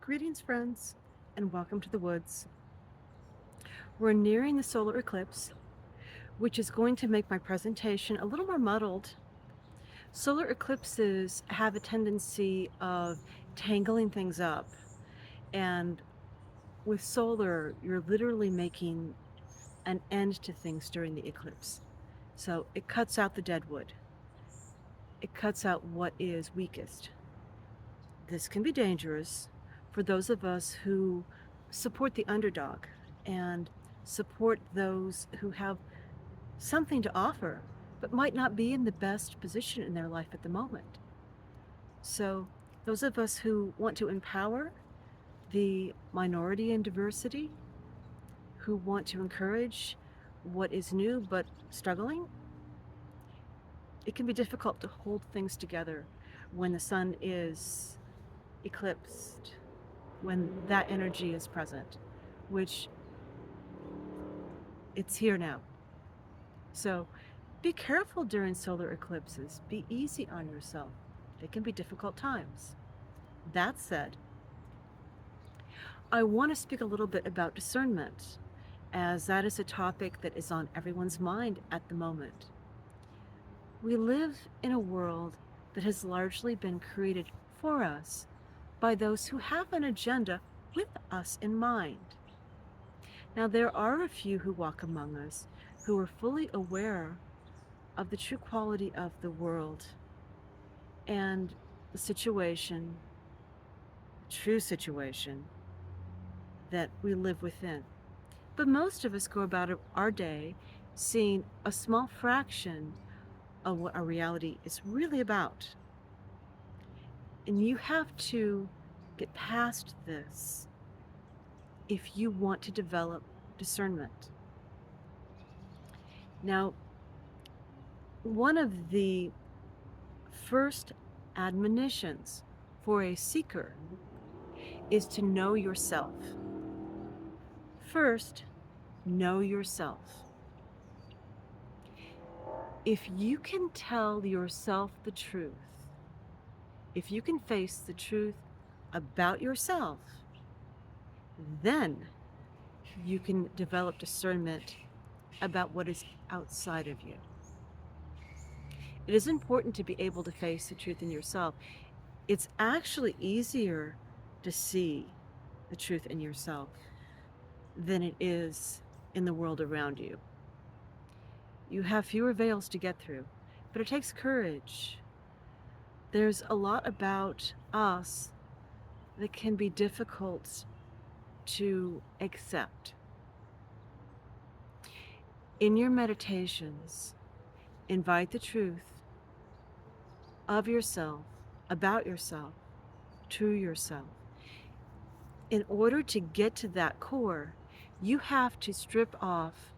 Greetings, friends, and welcome to the woods. We're nearing the solar eclipse, which is going to make my presentation a little more muddled. Solar eclipses have a tendency of tangling things up, and with solar, you're literally making an end to things during the eclipse. So it cuts out the dead wood, it cuts out what is weakest. This can be dangerous for those of us who support the underdog and support those who have something to offer but might not be in the best position in their life at the moment. So, those of us who want to empower the minority and diversity, who want to encourage what is new but struggling, it can be difficult to hold things together when the sun is eclipsed, when that energy is present, which it's here now. So be careful during solar eclipses. Be easy on yourself. They can be difficult times. That said, I want to speak a little bit about discernment, as that is a topic that is on everyone's mind at the moment. We live in a world that has largely been created for us by those who have an agenda with us in mind. Now, there are a few who walk among us who are fully aware of the true quality of the world and the situation, true situation that we live within. But most of us go about our day seeing a small fraction of what our reality is really about. And you have to get past this if you want to develop discernment. Now, one of the first admonitions for a seeker is to know yourself. First, know yourself. If you can tell yourself the truth, if you can face the truth about yourself, then you can develop discernment about what is outside of you. It is important to be able to face the truth in yourself. It's actually easier to see the truth in yourself than it is in the world around you. You have fewer veils to get through, but it takes courage. There's a lot about us that can be difficult to accept. In your meditations, invite the truth of yourself, about yourself, to yourself. In order to get to that core, you have to strip off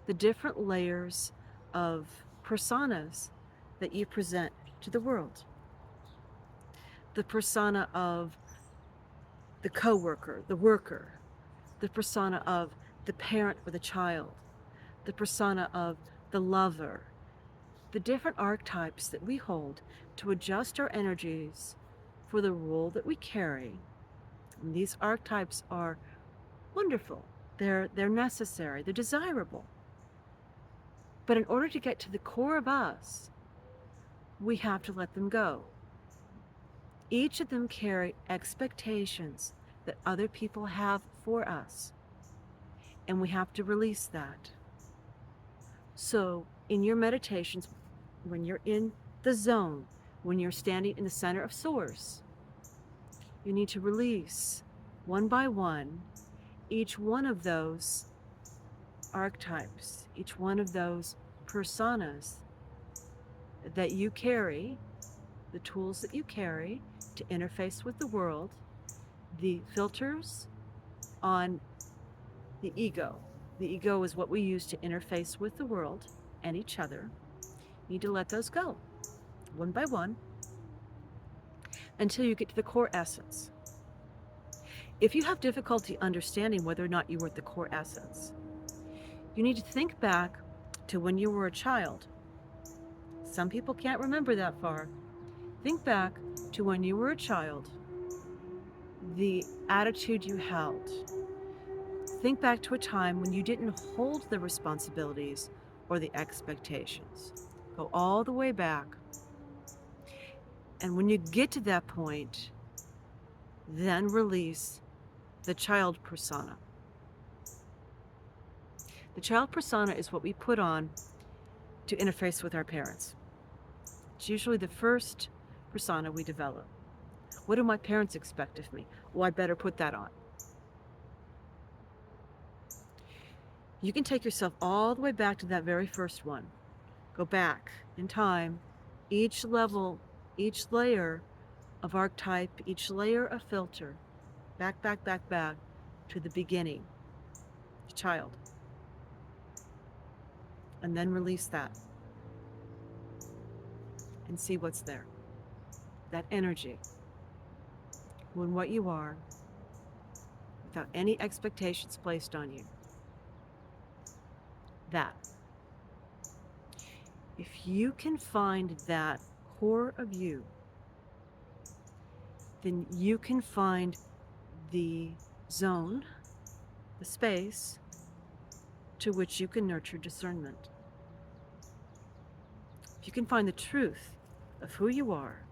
the different layers of personas that you present to the world. The persona of the coworker, the worker, the persona of the parent or the child, the persona of the lover, the different archetypes that we hold to adjust our energies for the role that we carry. And these archetypes are wonderful. They're necessary. They're desirable. But in order to get to the core of us, we have to let them go. Each of them carry expectations that other people have for us, and we have to release that. So in your meditations, when you're in the zone, when you're standing in the center of source, you need to release one by one each one of those archetypes, each one of those personas that you carry, the tools that you carry to interface with the world, the filters on the ego. The ego is what we use to interface with the world and each other. You need to let those go, one by one, until you get to the core essence. If you have difficulty understanding whether or not you were at the core essence, you need to think back to when you were a child. Some people can't remember that far. Think back to when you were a child. the attitude you held. Think back to a time when you didn't hold the responsibilities or the expectations. Go all the way back. And when you get to that point, then release the child persona. The child persona is what we put on to interface with our parents. It's usually the first persona we develop. What do my parents expect of me? Well, I better put that on. You can take yourself all the way back to that very first one. Go back in time, each level, each layer of archetype, each layer of filter, back to the beginning, child. And then release that and see what's there. That energy, when what you are, without any expectations placed on you. That. If you can find that core of you, then you can find the zone, the space to which you can nurture discernment. If you can find the truth of who you are,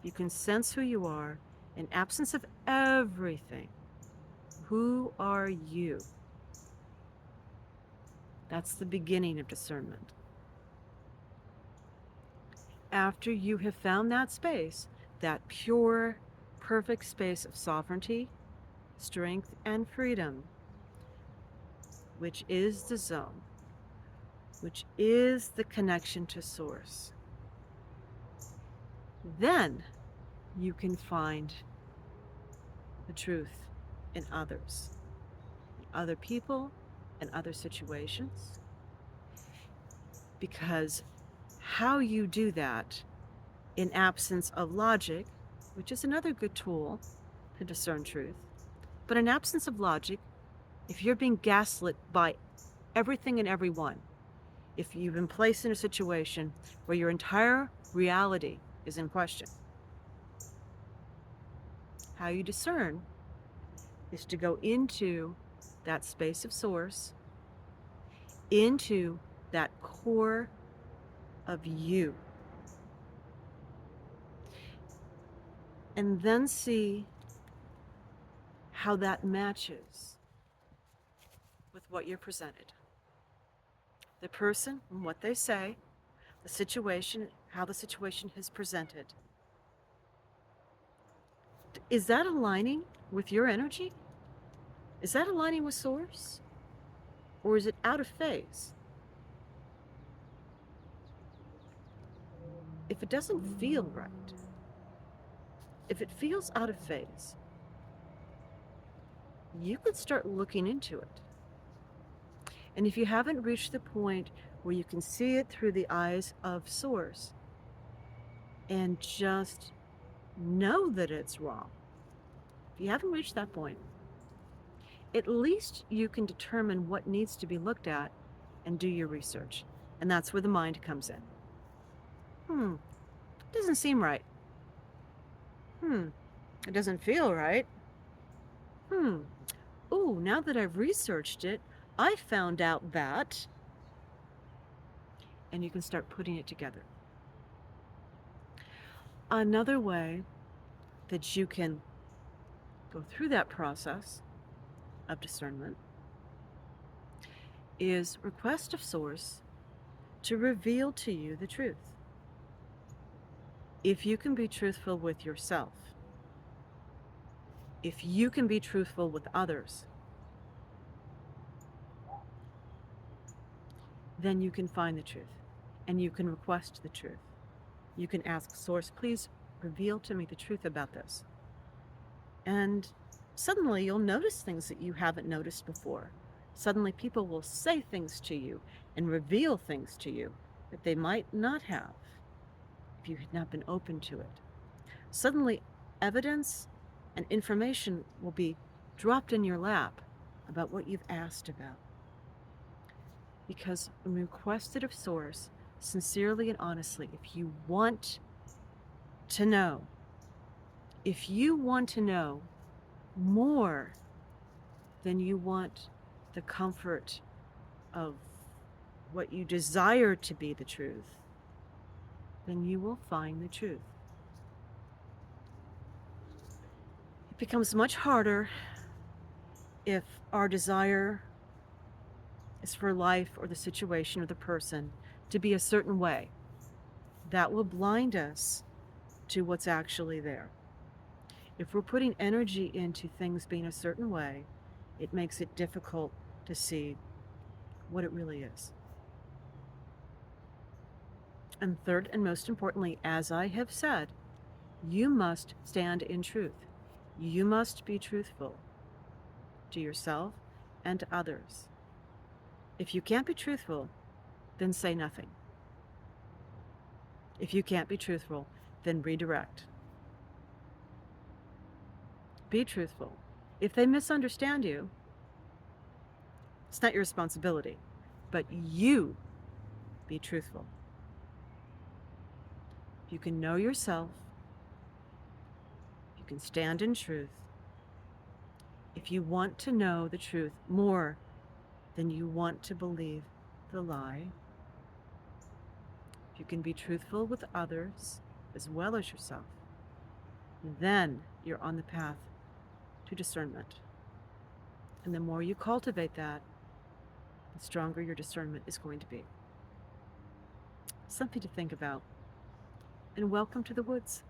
you can sense who you are in absence of everything. Who are you? That's the beginning of discernment. After you have found that space, that pure, perfect space of sovereignty, strength, and freedom, which is the zone, which is the connection to source, then you can find the truth in others, in other people, and other situations. Because how you do that in absence of logic, which is another good tool to discern truth, but in absence of logic, if you're being gaslit by everything and everyone, if you've been placed in a situation where your entire reality is in question, how you discern is to go into that space of source, into that core of you, and then see how that matches with what you're presented. The person and what they say, the situation, how the situation is presented. Is that aligning with your energy? Is that aligning with source? Or is it out of phase? If it doesn't feel right, if it feels out of phase, you could start looking into it. And if you haven't reached the point where you can see it through the eyes of source and just know that it's wrong, if you haven't reached that point, at least you can determine what needs to be looked at and do your research. And that's where the mind comes in. Doesn't seem right. It doesn't feel right. Ooh, now that I've researched it, I found out that. And you can start putting it together. Another way that you can go through that process of discernment is request of source to reveal to you the truth. If you can be truthful with yourself, if you can be truthful with others, then you can find the truth and you can request the truth. You can ask source, please reveal to me the truth about this. And suddenly you'll notice things that you haven't noticed before. Suddenly people will say things to you and reveal things to you that they might not have if you had not been open to it. Suddenly evidence and information will be dropped in your lap about what you've asked about. Because when requested of source, sincerely and honestly, if you want to know, more than you want the comfort of what you desire to be the truth, then you will find the truth. It becomes much harder if our desire is for life or the situation or the person to be a certain way. That will blind us to what's actually there. If we're putting energy into things being a certain way, it makes it difficult to see what it really is. And third, and most importantly, as I have said, you must stand in truth. You must be truthful to yourself and to others. If you can't be truthful, then say nothing. If you can't be truthful, then redirect. Be truthful. If they misunderstand you, it's not your responsibility, but you be truthful. You can know yourself. You can stand in truth. If you want to know the truth more than you want to believe the lie, if you can be truthful with others as well as yourself, then you're on the path to discernment. And the more you cultivate that, the stronger your discernment is going to be. Something to think about. And welcome to the woods.